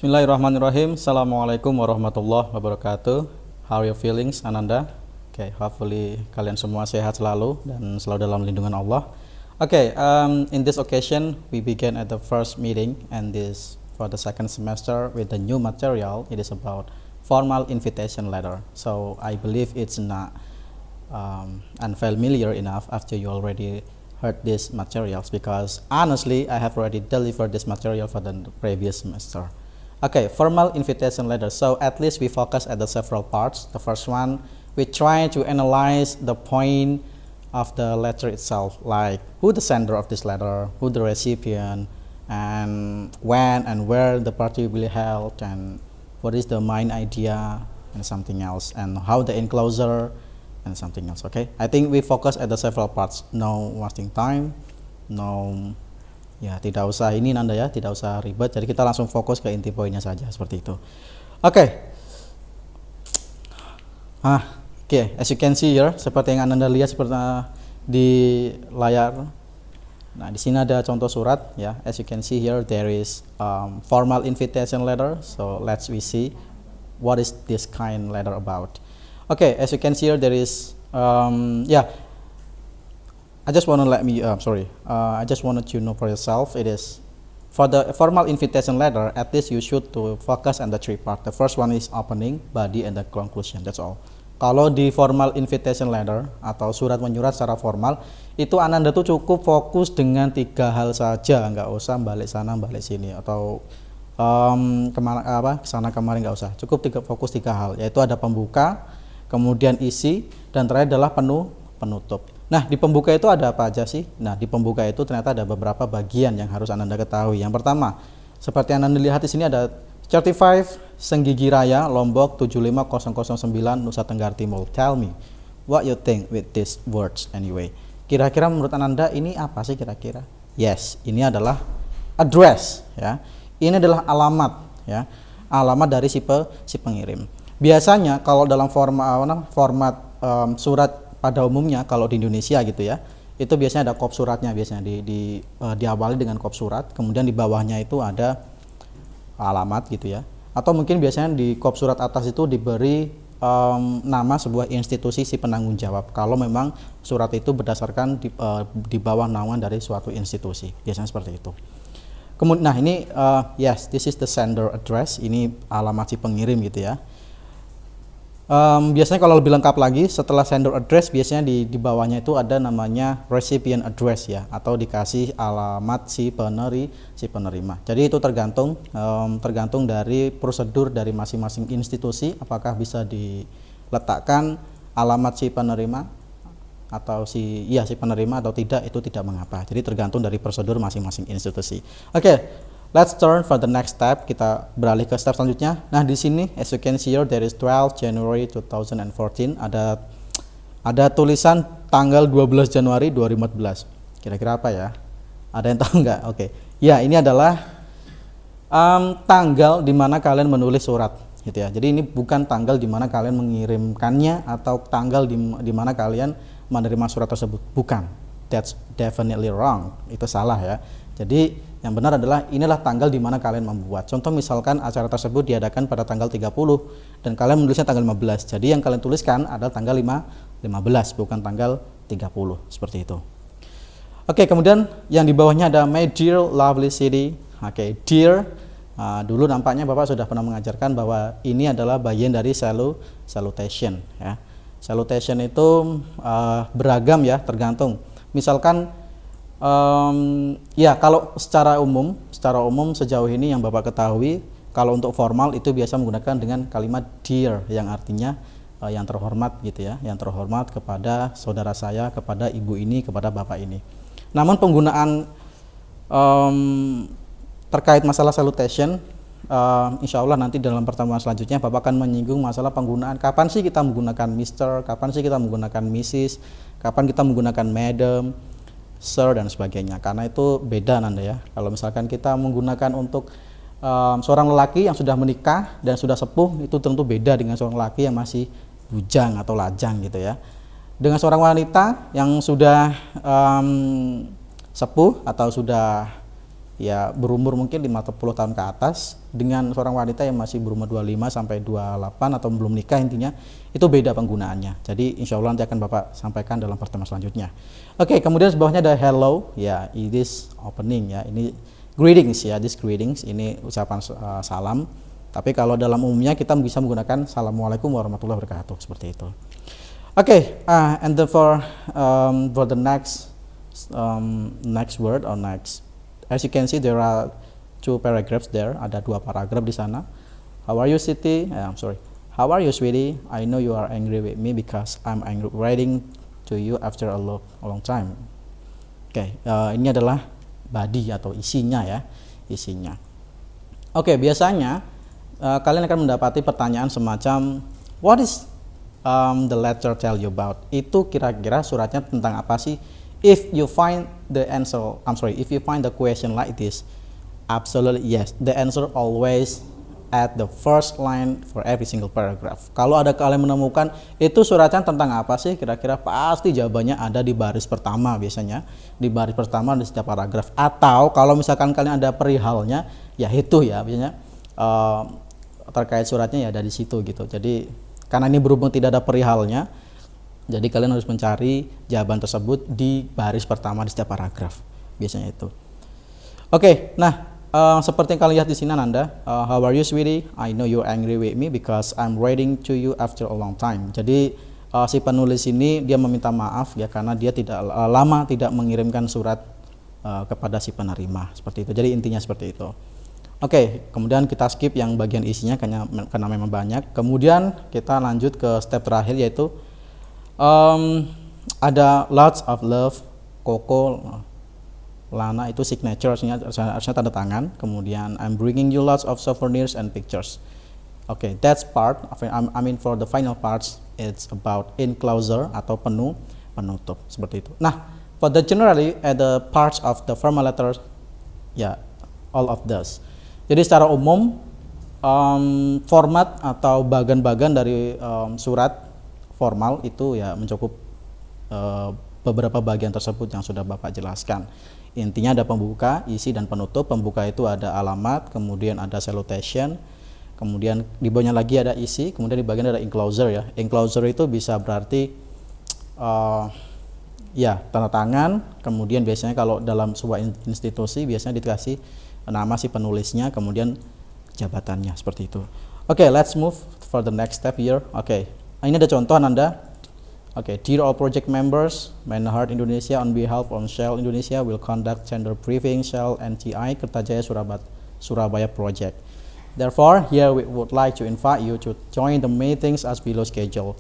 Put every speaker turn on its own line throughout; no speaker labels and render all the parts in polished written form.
Bismillahirrahmanirrahim. Assalamualaikum warahmatullahi wabarakatuh. How are you feeling, Ananda? Hopefully kalian semua sehat selalu dan selalu dalam lindungan Allah. In this occasion, we begin at the first meeting and this for the second semester with the new material. It is about formal invitation letter. So I believe it's not unfamiliar enough after you already heard these materials, because honestly I have already delivered this material for the previous semester. Formal invitation letter. So at least we focus at the several parts. The first one, we try to analyze the point of the letter itself, like who the sender of this letter, who the recipient, and when and where the party will be held, and what is the main idea, and something else, and how the enclosure, and something else. I think we focus at the several parts. No wasting time, tidak usah ini Nanda ya, tidak usah ribet. Jadi kita langsung fokus ke inti poinnya saja seperti itu. As you can see here, seperti yang Anda lihat seperti di layar. Nah, di sini ada contoh surat ya. As you can see here, there is formal invitation letter. So let's we see what is this kind letter about. As you can see here, there is I just want to I just wanted you know for yourself. It is for the formal invitation letter. At least you should to focus on the three part. The first one is opening, body, and the conclusion. That's all. Kalau di formal invitation letter atau surat menyurat secara formal, itu Ananda tuh cukup fokus dengan 3 hal saja, nggak usah balik sana balik sini atau kesana kemari, nggak usah. Cukup fokus 3 hal, yaitu ada pembuka, kemudian isi, dan terakhir adalah penutup. Nah, di pembuka itu ada apa aja sih? Nah, di pembuka itu ternyata ada beberapa bagian yang harus Anda ketahui. Yang pertama, seperti yang Anda lihat di sini ada 35 Senggigi Raya, Lombok 75009, Nusa Tenggara Timur. Tell me, what you think with these words anyway? Kira-kira menurut Anda ini apa sih kira-kira? Yes, ini adalah address ya. Ini adalah alamat ya. Alamat dari si pengirim. Biasanya kalau dalam format surat pada umumnya, kalau di Indonesia gitu ya, itu biasanya ada kop suratnya, biasanya diawali dengan kop surat, kemudian di bawahnya itu ada alamat gitu ya, atau mungkin biasanya di kop surat atas itu diberi nama sebuah institusi si penanggung jawab, kalau memang surat itu berdasarkan di bawah naungan dari suatu institusi, biasanya seperti itu. Kemudian, nah ini yes, this is the sender address, ini alamat si pengirim gitu ya. Biasanya kalau lebih lengkap lagi, setelah sender address biasanya di bawahnya itu ada namanya recipient address ya, atau dikasih alamat si penerima. Jadi itu tergantung dari prosedur dari masing-masing institusi, apakah bisa diletakkan alamat si penerima atau si penerima atau tidak, itu tidak mengapa. Jadi tergantung dari prosedur masing-masing institusi. Let's turn for the next step. Kita beralih ke step selanjutnya. Nah, di sini as you can see here, there is 12 January 2014. Ada tulisan tanggal 12 Januari 2014. Kira-kira apa ya? Ada yang tahu nggak? Ya, ini adalah tanggal di mana kalian menulis surat gitu ya. Jadi ini bukan tanggal di mana kalian mengirimkannya atau tanggal di mana kalian menerima surat tersebut. Bukan. That's definitely wrong. Itu salah ya. Jadi yang benar adalah inilah tanggal di mana kalian membuat. Contoh misalkan acara tersebut diadakan pada tanggal 30 dan kalian menulisnya tanggal 15. Jadi yang kalian tuliskan adalah tanggal 15 bukan tanggal 30 seperti itu. Kemudian yang di bawahnya ada my dear lovely city. Dear. Dulu nampaknya Bapak sudah pernah mengajarkan bahwa ini adalah bagian dari salutation ya. Salutation itu beragam ya, tergantung. Misalkan kalau secara umum sejauh ini yang Bapak ketahui, kalau untuk formal itu biasa menggunakan dengan kalimat dear yang artinya yang terhormat gitu ya, yang terhormat kepada saudara saya, kepada ibu ini, kepada bapak ini. Namun penggunaan terkait masalah salutation, insya Allah nanti dalam pertemuan selanjutnya Bapak akan menyinggung masalah penggunaan, kapan sih kita menggunakan Mr., kapan sih kita menggunakan Mrs., kapan kita menggunakan Madam, Sir, dan sebagainya. Karena itu beda Nanda ya. Kalau misalkan kita menggunakan untuk seorang lelaki yang sudah menikah dan sudah sepuh, itu tentu beda dengan seorang lelaki yang masih bujang atau lajang gitu ya. Dengan seorang wanita yang sudah sepuh atau sudah ya berumur mungkin 50 tahun ke atas dengan seorang wanita yang masih berumur 25 sampai 28 atau belum nikah, intinya itu beda penggunaannya. Jadi insya Allah nanti akan Bapak sampaikan dalam pertemuan selanjutnya. Oke, kemudian sebelahnya ada hello, ya it is opening ya, ini greetings ya, this greetings, ini ucapan salam. Tapi kalau dalam umumnya kita bisa menggunakan Assalamualaikum warahmatullahi wabarakatuh, seperti itu. Oke, and then for the next word or next, as you can see there are 2 paragraphs there, ada 2 paragraf di sana. How are you, Siti? How are you, sweetie? I know you are angry with me because I'm angry writing to you after a long time. Oke, ini adalah body atau isinya ya, isinya. Oke, biasanya kalian akan mendapati pertanyaan semacam what is the letter tell you about? Itu kira-kira suratnya tentang apa sih? If you find the answer, if you find the question like this, absolutely yes. The answer always at the first line for every single paragraph. Kalau ada kalian menemukan itu suratnya tentang apa sih, kira-kira pasti jawabannya ada di baris pertama, biasanya di baris pertama di setiap paragraf. Atau kalau misalkan kalian ada perihalnya, ya itu ya biasanya terkait suratnya ya ada di situ gitu. Jadi karena ini berhubung tidak ada perihalnya, jadi kalian harus mencari jawaban tersebut di baris pertama di setiap paragraf, biasanya itu. Oke, nah seperti yang kalian lihat di sini Ananda, how are you, sweetie? I know you're angry with me because I'm writing to you after a long time. Jadi si penulis ini dia meminta maaf ya karena dia tidak lama tidak mengirimkan surat kepada si penerima, seperti itu. Jadi intinya seperti itu. Oke, kemudian kita skip yang bagian isinya karena memang banyak. Kemudian kita lanjut ke step terakhir, yaitu ada lots of love, Koko, Lana itu signature, harusnya tanda tangan. Kemudian I'm bringing you lots of souvenirs and pictures. Oke, that's part. I mean for the final parts, it's about enclosure atau penutup, seperti itu. Nah, for the generally at the parts of the formal letters, ya all of those. Jadi secara umum format atau bagan-bagan dari surat formal itu ya mencakup beberapa bagian tersebut yang sudah Bapak jelaskan. Intinya ada pembuka, isi, dan penutup. Pembuka itu ada alamat, kemudian ada salutation, kemudian di bawahnya lagi ada isi, kemudian di bagian ada enclosure ya. Enclosure itu bisa berarti ya tanda tangan, kemudian biasanya kalau dalam sebuah institusi biasanya dikasih nama si penulisnya, kemudian jabatannya, seperti itu. Oke, let's move for the next step here. Oke, ini ada contoh Anda. Oke, dear all project members, Manhart Indonesia on behalf of Shell Indonesia will conduct tender briefing Shell NTI Kertajaya Surabaya project. Therefore, here we would like to invite you to join the meetings as below schedule.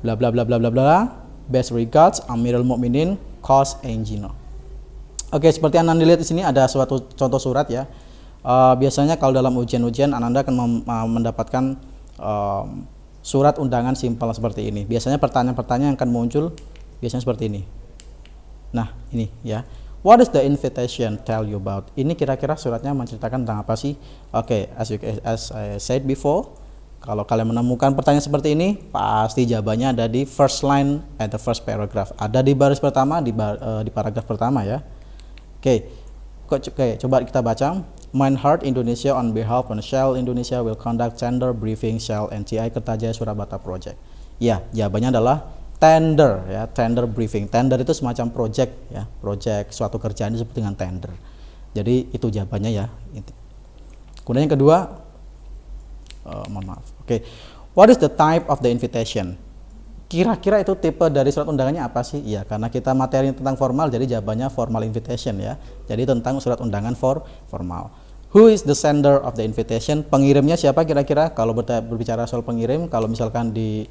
Bla bla bla bla bla bla. Best regards, Amirul Mukminin, Cost Engineer. Oke, seperti Anda lihat di sini ada suatu contoh surat ya. Biasanya kalau dalam ujian-ujian Anda akan mendapatkan surat undangan simpel seperti ini. Biasanya pertanyaan-pertanyaan yang akan muncul biasanya seperti ini. Nah, ini ya. What is the invitation tell you about? Ini kira-kira suratnya menceritakan tentang apa sih? Oke, as I said before, kalau kalian menemukan pertanyaan seperti ini, pasti jawabannya ada di first line at the first paragraph. Ada di baris pertama, di paragraf pertama ya. Oke, coba kita baca. Manhart Indonesia on behalf of Shell Indonesia will conduct tender briefing Shell NTI Kertajaya Surabaya project. Ya, jawabannya adalah tender ya, tender briefing. Tender itu semacam project ya, project suatu kerjaan disebut dengan tender. Jadi itu jawabannya ya. Kemudian yang kedua, mohon maaf. Oke, what is the type of the invitation? Kira-kira itu tipe dari surat undangannya apa sih? Ya, karena kita materi tentang formal, jadi jawabannya formal invitation ya. Jadi tentang surat undangan formal. Who is the sender of the invitation? Pengirimnya siapa kira-kira? Kalau berbicara soal pengirim, kalau misalkan di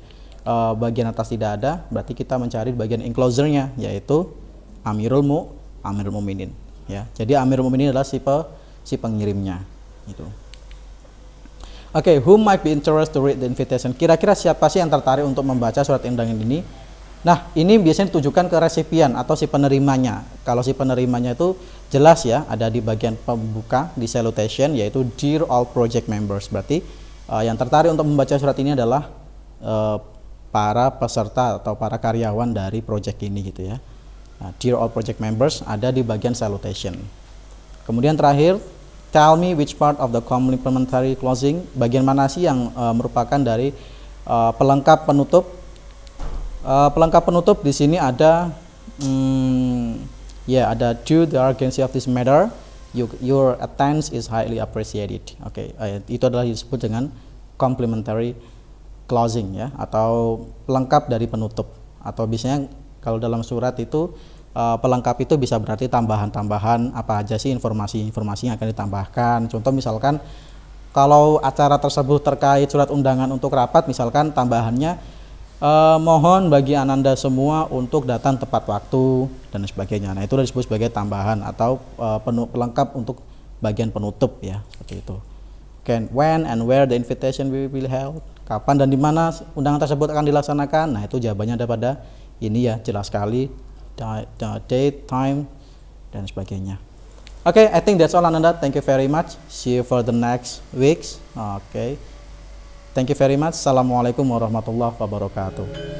bagian atas tidak ada, berarti kita mencari bagian enclosure-nya, yaitu Amirul Mukminin. Ya, jadi Amirul Mukminin adalah si pengirimnya. Itu. Oke, who might be interested to read the invitation? Kira-kira siapa sih yang tertarik untuk membaca surat undangan ini? Nah, ini biasanya ditujukan ke resipian atau si penerimanya. Kalau si penerimanya itu jelas ya, ada di bagian pembuka di salutation, yaitu dear all project members. Berarti yang tertarik untuk membaca surat ini adalah para peserta atau para karyawan dari project ini gitu ya. Nah, dear all project members ada di bagian salutation. Kemudian terakhir, tell me which part of the complementary closing, bagian mana sih yang merupakan dari pelengkap penutup. Pelengkap penutup di sini ada ada due the urgency of this matter, your attendance is highly appreciated. Oke, itu adalah disebut dengan complementary closing ya, atau pelengkap dari penutup. Atau biasanya kalau dalam surat itu pelengkap itu bisa berarti tambahan-tambahan apa aja sih informasi-informasi yang akan ditambahkan. Contoh misalkan kalau acara tersebut terkait surat undangan untuk rapat, misalkan tambahannya mohon bagi Ananda semua untuk datang tepat waktu dan sebagainya. Nah, itu disebut sebagai tambahan atau pelengkap untuk bagian penutup ya, seperti itu. When and where the invitation will be held, kapan dan di mana undangan tersebut akan dilaksanakan. Nah, itu jawabannya ada pada ini ya, jelas sekali, date, time dan sebagainya. Okay, I think that's all Ananda. Thank you very much. See you for the next weeks. Okay. Thank you very much. Assalamualaikum warahmatullahi wabarakatuh.